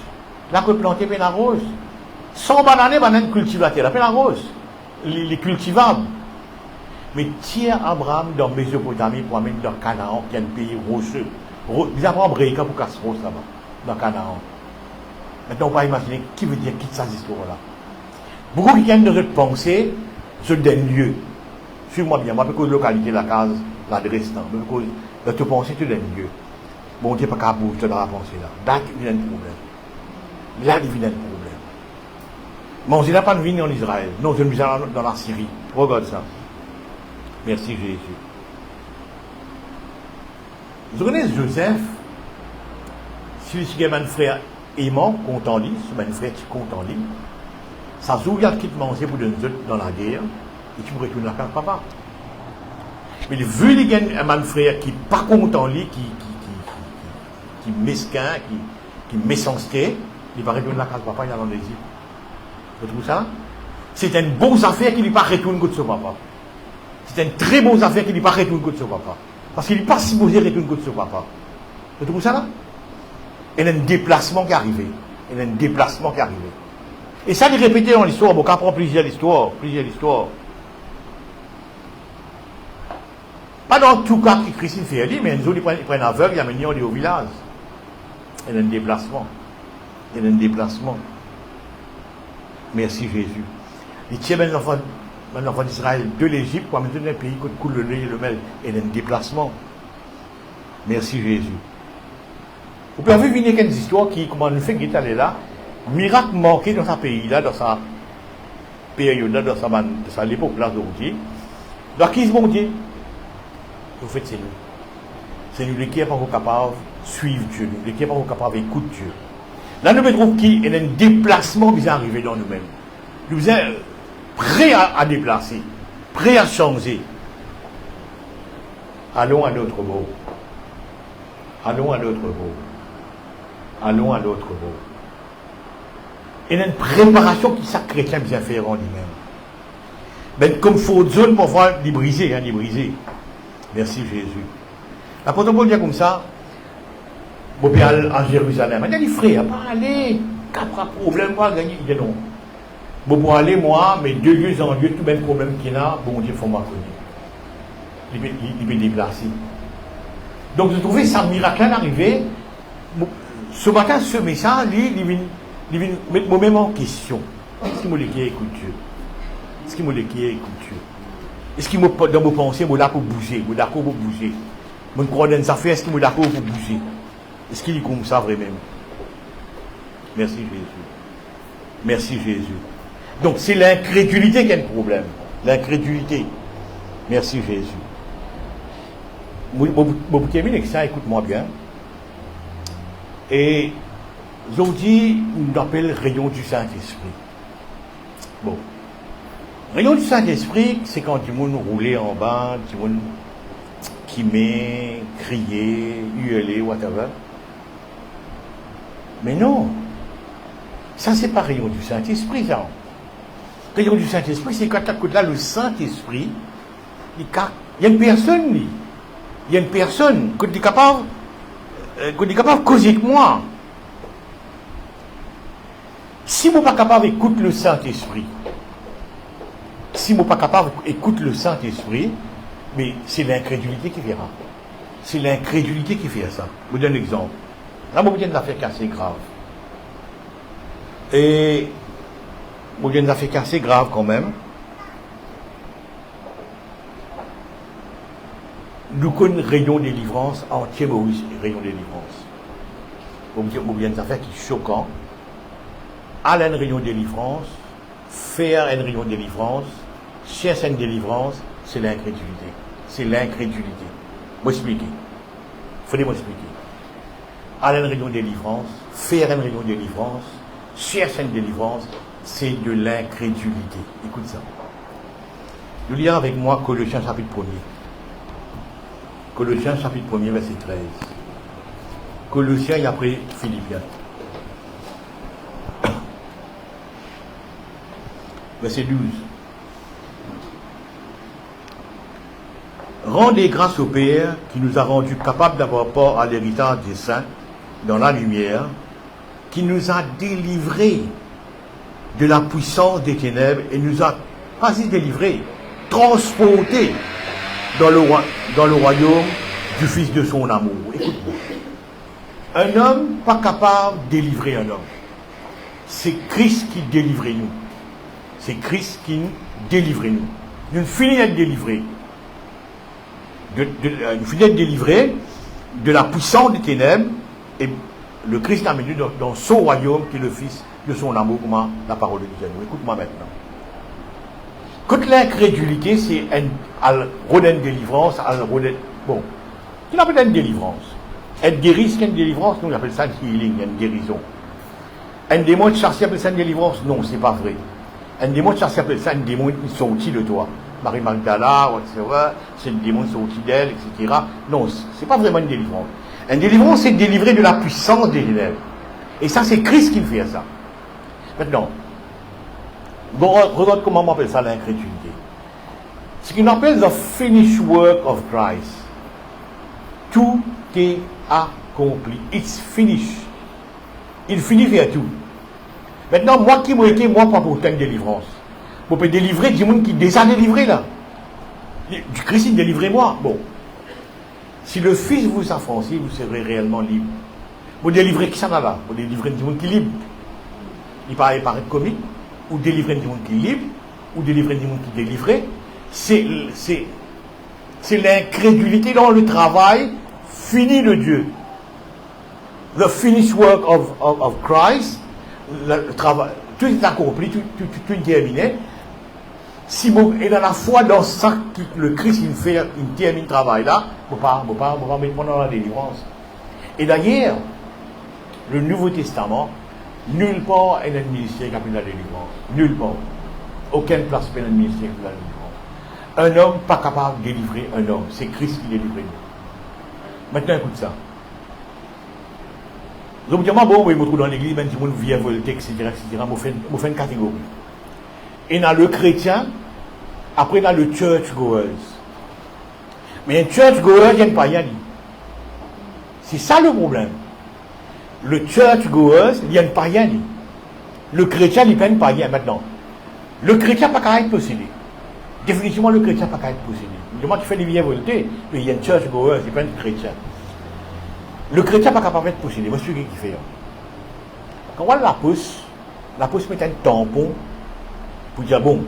Là, que planter peine à rose. 100 bananes cultivatées, la peine à rose. Les cultivables. Mais tiens Abraham dans Mésopotamie pour amener dans Canaan, qui est un pays rocheux. Ils apprennent Bréka pour casser rose là-bas, dans Canaan. Maintenant, on va imaginer qui veut dire quitte cette histoire-là. Beaucoup qui viennent de cette pensée, ce d'un lieu. Suis-moi bien, moi, parce que la localité, la case, l'adresse, parce que de te penser, tu d'un lieu. Bon, Dieu pas qu'à bouger dans la pensée là. Là, il y a un problème. Là, il y a un problème. Bon, il n'a pas de vie en Israël. Non, je me suis dans la Syrie. Regarde ça. Merci Jésus. Vous connaissez Joseph? Si il y a un frère aimant, content lui, c'est un frère qui est content lui, ça se regarde qui te manger pour donner dans la guerre, et tu pourrais retourner à la carte papa. Mais vu qu'il y a un frère qui n'est pas content lui, qui est mesquin, qui est méchanceté, il va retourner à la carte papa, il a dans l'exil. Vous trouvez ça? C'est une bonne affaire qu'il n'est pas retourné de son papa. C'est une très bonne affaire qu'il n'est pas retourné de son papa. Parce qu'il n'est pas supposé retourner de son papa. Vous trouvez ça là? Il y a un déplacement qui est arrivé. Il y a un déplacement qui est arrivé. Et ça, il est répété dans l'histoire. Bon, on apprend plusieurs histoires. Pas dans tout cas que Christine fait dire, mais nous, ils prennent un aveugle, ils amènent au village. Il y a un déplacement. Merci Jésus. Il tient un enfant d'Israël de l'Égypte pour amener dans un pays qui coule le lait et le miel. Il y a un déplacement. Merci Jésus. Vous pouvez venir quelques histoires qui, comment nous fait qu'il est allé là, miracle manqué dans sa pays là, dans sa période là, dans sa l'époque là d'aujourd'hui. Donc, qui est bon Dieu? Vous faites c'est nous. C'est nous qui n'est pas capable de suivre Dieu, nous qui n'est pas capable d'écouter Dieu. Là, nous trouvons qu'il y a un déplacement qui est arrivé dans nous-mêmes. Nous sommes prêts à déplacer, prêts à changer. Allons à notre mot. Il y a une préparation qui chaque chrétien bien faire en lui-même. Mais comme faut zone pour voir les briser. Merci Jésus. L'apôtre Paul dit comme ça, vous pouvez aller à Jérusalem. Il y a des frères, pas aller, quatre problèmes, pas gagner. Il dit non. Vous pouvez aller, moi, mais de lieu en lieu, tout le même problème qu'il y a, bon Dieu, il faut m'accueillir. Il peut déplacer. Donc, vous trouvez ça miracle arrivé. Ce matin, ce message, il vient mettre moi-même en question. Est-ce qu'il m'a dit écoute Dieu? Est-ce qu'il m'a dit écoute Dieu? Est-ce qu'il m'a dans vos pensées, moi d'accord pour bouger? Moi d'accord pour bouger? Moi, crois dans les affaires, est-ce qu'il m'a d'accord pour bouger? Est-ce qu'il est comme ça vraiment? Merci Jésus. Merci Jésus. Donc, c'est l'incrédulité qui a un problème. L'incrédulité. Merci Jésus. Vous terminez avec ça, écoute-moi bien. Et aujourd'hui, on appelle rayon du Saint-Esprit. Bon. Rayon du Saint-Esprit, c'est quand du monde roulait en bas, du monde qui met, crier, hurler, whatever. Mais non. Ça, c'est pas rayon du Saint-Esprit, ça. Rayon du Saint-Esprit, c'est quand là, le Saint-Esprit, il y a une personne, lui. Il y a une personne qui est capable qu'on est capable de causer avec moi. Si vous n'êtes pas capable d'écouter le Saint-Esprit, si vous n'êtes pas capable d'écouter le Saint-Esprit, mais c'est l'incrédulité qui verra. C'est l'incrédulité qui fait ça. Je vous donne un exemple. Là, je vous donne une affaire assez grave. Et je vous donne une affaire assez grave quand même. Nous connaissons une rayon de délivrance, entière rayon de délivrance. Vous vous donne une affaire qui est choquante. Aller à une réunion de délivrance, faire une réunion de délivrance, chercher une délivrance, c'est l'incrédulité. C'est l'incrédulité. M'expliquer. Il faut m'expliquer. Aller à une réunion de délivrance, faire une réunion de délivrance, chercher une délivrance, c'est de l'incrédulité. Écoute ça. Nous lisons avec moi Colossiens chapitre 1er. Colossiens chapitre 1er, verset 13. Colossiens et après Philippiens. Verset 12. Rendez grâce au Père qui nous a rendus capables d'avoir part à l'héritage des saints dans la lumière, qui nous a délivrés de la puissance des ténèbres et nous a, pas si délivrés, transportés dans le royaume du Fils de son amour. Écoute-moi. Un homme pas capable de délivrer un homme. C'est Christ qui délivrait nous. C'est Christ qui nous délivrait nous. Nous finissons d'être délivrés. Nous finissons d'être délivrés de la puissance des ténèbres et le Christ a mené dans son royaume qui est le Fils de son amour, comme la parole de Dieu. Écoute-moi maintenant. Quand l'incrédulité, c'est une délivrance, bon, qui appelle une délivrance. Elle guérit, c'est une délivrance, nous on appelle ça une healing, une guérison. Un démon de chasse appelle ça une délivrance, non, c'est pas vrai. Un démon de chasse appelle ça un démon qui sortit de toi. Marie Magdala, etc., c'est un démon sorti d'elle, etc. Non, c'est pas vraiment une délivrance. Une délivrance, c'est délivrer de la puissance des ténèbres. Et ça, c'est Christ qui fait ça. Maintenant, bon, regarde comment on appelle ça l'incrédulité. Ce qu'on appelle the finished work of Christ. Tout est accompli. It's finished. Il finit faire tout. Maintenant, moi qui m'ai été, moi, pas pour une délivrance. Vous pouvez délivrer du monde qui est déjà délivré là. Du Christ, il délivre moi. Bon. Si le Fils vous affranchit, vous serez réellement libre. Vous délivrez qui ça là? Vous délivrez du monde qui est libre. Il paraît comique. Ou délivrer du monde qui est libre. Ou délivrer du monde qui est délivré. C'est l'incrédulité dans le travail fini de Dieu. The finished work of Christ. Le travail, tout est accompli, tout est terminé. Si vous êtes dans la foi dans ça que le Christ il termine le travail là, vous ne pouvez pas mettre dans la délivrance. Et d'ailleurs, le Nouveau Testament, nulle part est un ministère qui appelle la délivrance. Nulle part. Aucune place n'est un ministère qui appelle la délivrance. Un homme pas capable de délivrer un homme. C'est Christ qui délivre nous. Maintenant, écoute ça. Donc, je me trouve dans l'église, même si je viens volter, etc., je fais une catégorie. Et dans le chrétien, après, dans le church-goers. Mais un church-goer, il n'y a pas rien. C'est ça le problème. Le church-goers, il n'y a pas rien. Le chrétien, il ne pas rien maintenant. Le chrétien n'a pas qu'à être possédé. Définitivement, le chrétien n'a pas qu'à être possédé. Moi qui fais des viens volter, mais il y a un church-goer, il n'est pas un chrétien. Le chrétien n'est pas capable d'être possédé. Moi, je suis qui fait. Quand on la pousse met un tampon pour dire bon,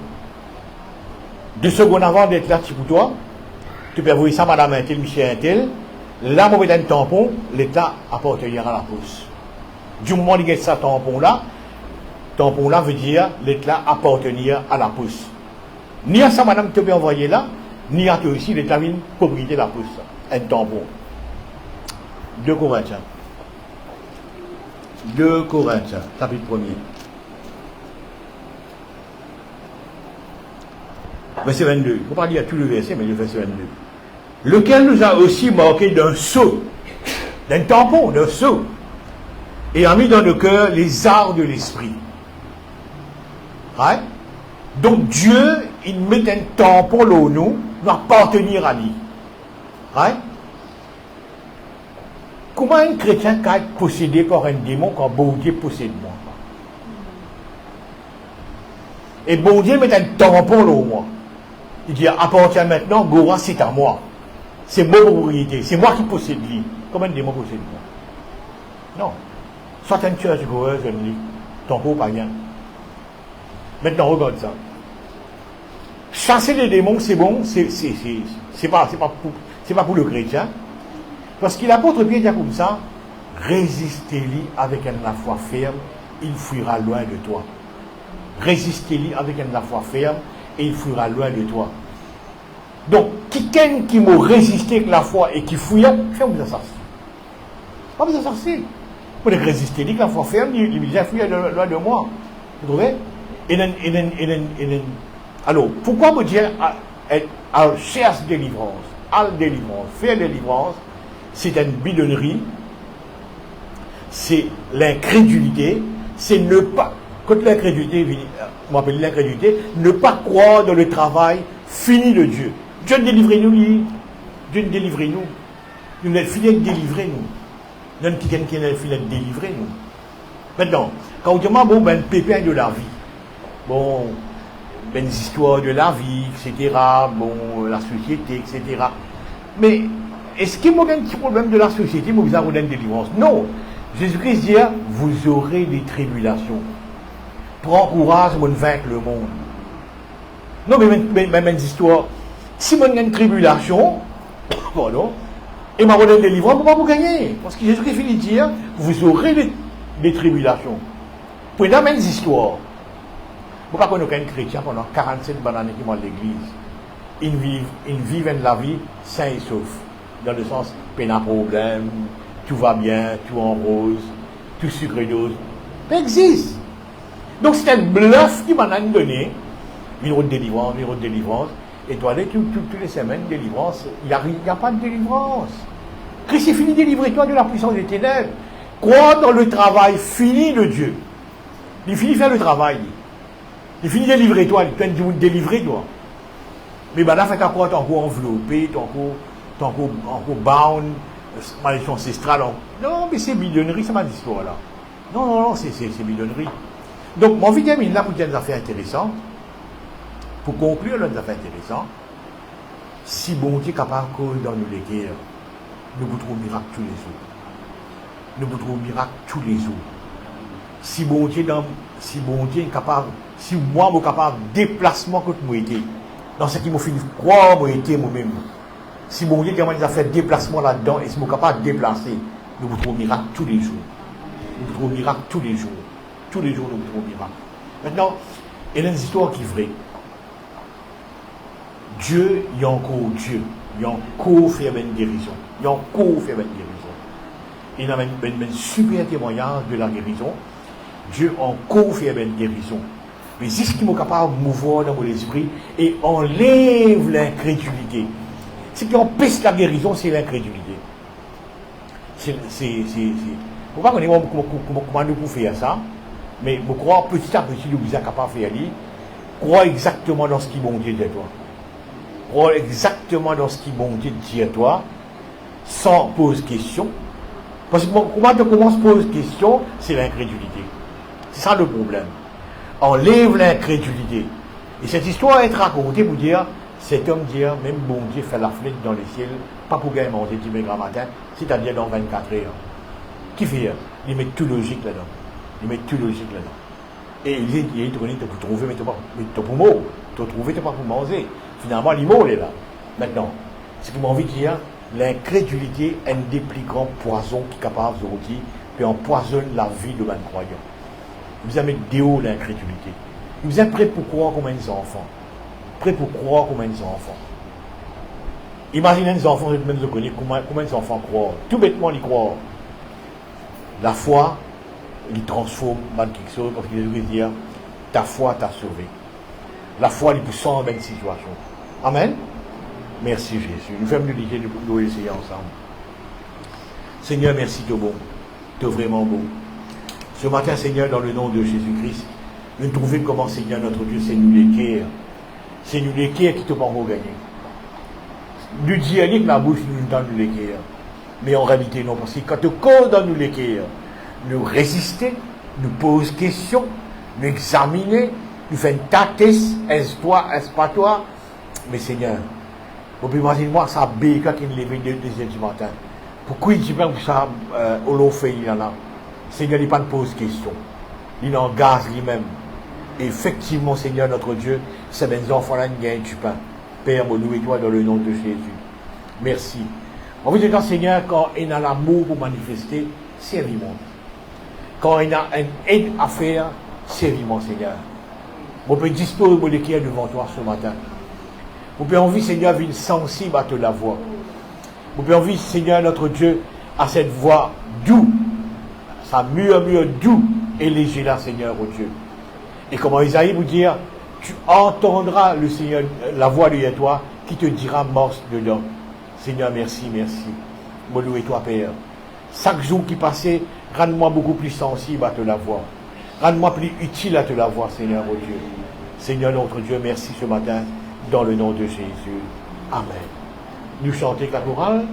2 secondes avant d'être là, pour toi, tu peux envoyer ça, madame un tel, monsieur un tel. Là, on met un tampon, l'État appartiendra à la pousse. Du moment où il y a ce tampon-là veut dire l'État appartenir à la pousse. Ni à ça, madame, tu peux envoyer là, ni à toi aussi, l'État vient propriété de la pousse. Un tampon. 2 Corinthiens. 2 Corinthiens, chapitre 1er. Verset 22. Il ne faut pas dire tout le verset, mais le verset 22. Lequel nous a aussi marqué d'un sceau, d'un tampon, d'un sceau, et a mis dans nos cœurs les arts de l'esprit. Right? Donc Dieu, il met un tampon là où nous appartenir à lui. Right? comment un chrétien peut être possédé par un démon quand bon Dieu possède moi? Et bon Dieu met un tampon là au moi. Il dit, à partir de maintenant, Gora, c'est à moi. C'est mon propriété. C'est moi qui possède lui. Comment un démon possède moi? Non. Soit un tueur, je me dis, tampon, pas rien. Maintenant, regarde ça. Chasser les démons, c'est bon, c'est pas pour le chrétien. Parce que l'apôtre Pierre dit comme ça, résistez-lui avec la foi ferme, il fuira loin de toi. Résistez-lui avec la foi ferme, et il fuira loin de toi. Donc, quelqu'un qui m'a résisté avec la foi et qui fouille, fais-vous assassiner. Pas vous assassiner. Vous devez résister avec la foi ferme, il vient fuir loin de moi. Vous trouvez? Alors, pourquoi me dire à cherche délivrance, faire délivrance, c'est une bidonnerie, c'est l'incrédulité, c'est ne pas, quand l'incrédulité, on m'appelle l'incrédulité, ne pas croire dans le travail fini de Dieu. Dieu délivrez-nous, lui. Dieu délivrez-nous. Nous sommes fini de délivrer nous. Nous sommes quelqu'un qui est fini de délivrer nous. Maintenant, quand on demande, bon, ben, pépin de la vie, bon, ben, des histoires de la vie, etc., bon, la société, etc. Mais, est-ce qu'il y a un petit problème de la société, mais vous avez une délivrance? Non. Jésus-Christ dit, vous aurez des tribulations. Prends courage pour vaincre le monde. Non, mais même des histoires. Si vous avez une tribulation, pardon, et ma une délivrance, vous ne pouvez pas vous gagner. Parce que Jésus-Christ finit de dire, vous aurez des tribulations. Pour dans même histoires. Vous ne pouvez pas connaître un chrétien pendant 47 années qui vont à l'église. Ils vivent la vie sain et sauf. Dans le sens, pas de problème, tout va bien, tout en rose, tout sucre dose. Ça existe. Donc c'est un bluff qui m'a donné. Une route de délivrance. Et toi, toutes les semaines, délivrance. Il n'y a pas de délivrance. Christ est fini de délivrer toi de la puissance des ténèbres. Crois dans le travail fini de Dieu. Il finit de faire le travail. Il finit de délivrer toi. Il peut de délivrer toi. Mais maintenant, fait encore enveloppé, encore bound, malédiction ancestrale. Non, mais c'est bidonnerie, c'est ma histoire là. Non, c'est bidonnerie. Donc, mon vidéo là pour dire des affaires intéressantes. Pour conclure, des affaires intéressantes. Si bon Dieu est capable de dans nous les guerres, nous vous trouvons miracle tous les jours. Nous vous trouvons miracle tous les jours. Si bon Dieu est capable, si moi je suis capable de déplacement que moi été, dans ce qui m'a fait croire moi été moi-même. Si bon Dieu a fait déplacement là-dedans et si je suis capable de déplacer, nous vous trouvons miracle tous les jours. Nous vous trouvons miracle tous les jours. Tous les jours, nous vous trouvons miracle. Maintenant, il y a une histoire qui est vraie. Dieu, il y a encore Dieu. Il y a encore fait une guérison. Il y a encore fait une guérison. Il y a un super témoignage de la guérison. Dieu a encore fait une guérison. Mais c'est ce qui est capable de mouvoir dans mon esprit et enlève l'incrédulité. Ce qui empêche la guérison, c'est l'incrédulité. Vous ne savez pas comment nous pouvons faire ça, mais je crois petit à petit, nous sommes capables de faire ça. Crois exactement dans ce qui bon Dieu dit à toi. Crois exactement dans ce qui bon Dieu dit à toi, sans poser question. Parce que comment tu commences à poser question, c'est l'incrédulité. C'est ça le problème. Enlève l'incrédulité. Et cette histoire est racontée pour dire, cet homme dit, même bon Dieu fait la fenêtre dans les ciels, pas pour gagner manger 10 grand matin, c'est-à-dire dans 24 heures. Qui fait? Il met tout logique là-dedans. Il met tout logique là-dedans. Et il te connaît, tu peux trouver, mais tu peux pour mort. Tu peux trouver, tu peux pas pour manger. Finalement, l'immobilier est là. Maintenant, ce que j'ai envie de dire, l'incrédulité est un des plus grands poisons qui est capable de rôtir, puis empoisonne la vie de un croyant. Vous avez des hauts l'incrédulité. Vous êtes prêts pour croire comme des enfants. Prêts pour croire comme des enfants. Imaginez les enfants, vous connaissez comment les enfants croient. Tout bêtement, ils croient. La foi, il transforme dans quelque chose, parce qu'il veut dire, ta foi t'a sauvé. La foi, il peut sauver une situation. Amen. Merci Jésus. Nous faisons nous essayer ensemble. Seigneur, merci, tu es bon. Tu es vraiment bon. Ce matin, Seigneur, dans le nom de Jésus-Christ, nous trouvons comment, Seigneur, notre Dieu, c'est nous l'équerre. C'est nous l'équerre qui te pas gagner. Du dialogue, la bouche, nous donne l'équerre. Mais en réalité, non, parce que quand tu condamnes nous les cœurs, nous résister, nous poser questions, nous examiner, nous faire une tâter, est-ce toi, est-ce pas toi? Mais Seigneur, vous pouvez imaginer moi, ça béca qui me lève 2h du matin. Pourquoi il dit pas que ça, au lot fait, il y en a? Seigneur, il ne pas pose question. Il engage lui-même. Et effectivement, Seigneur, notre Dieu, c'est mes enfants-là qui gagnent du pain. Père, me loue toi dans le nom de Jésus. Merci. En vous disant, Seigneur, quand il a l'amour pour manifester, servis-moi. Quand il a une aide à faire, servis-moi, Seigneur. Vous pouvez disposer de mon cœur devant toi ce matin. Vous pouvez envie, Seigneur, d'une sensible à te la voix. Vous pouvez envie, Seigneur, notre Dieu, à cette voix doux, ça murmure doux et léger là, Seigneur, oh Dieu. Et comment Isaïe vous dire, tu entendras le Seigneur, la voix de toi qui te dira morce dedans. Seigneur, merci, merci. Me louer toi, Père. Chaque jour qui passait, rends-moi beaucoup plus sensible à te la voir. Rends-moi plus utile à te la voir, Seigneur, oh Dieu. Seigneur, notre Dieu, merci ce matin, dans le nom de Jésus. Amen. Nous chantons la chorale.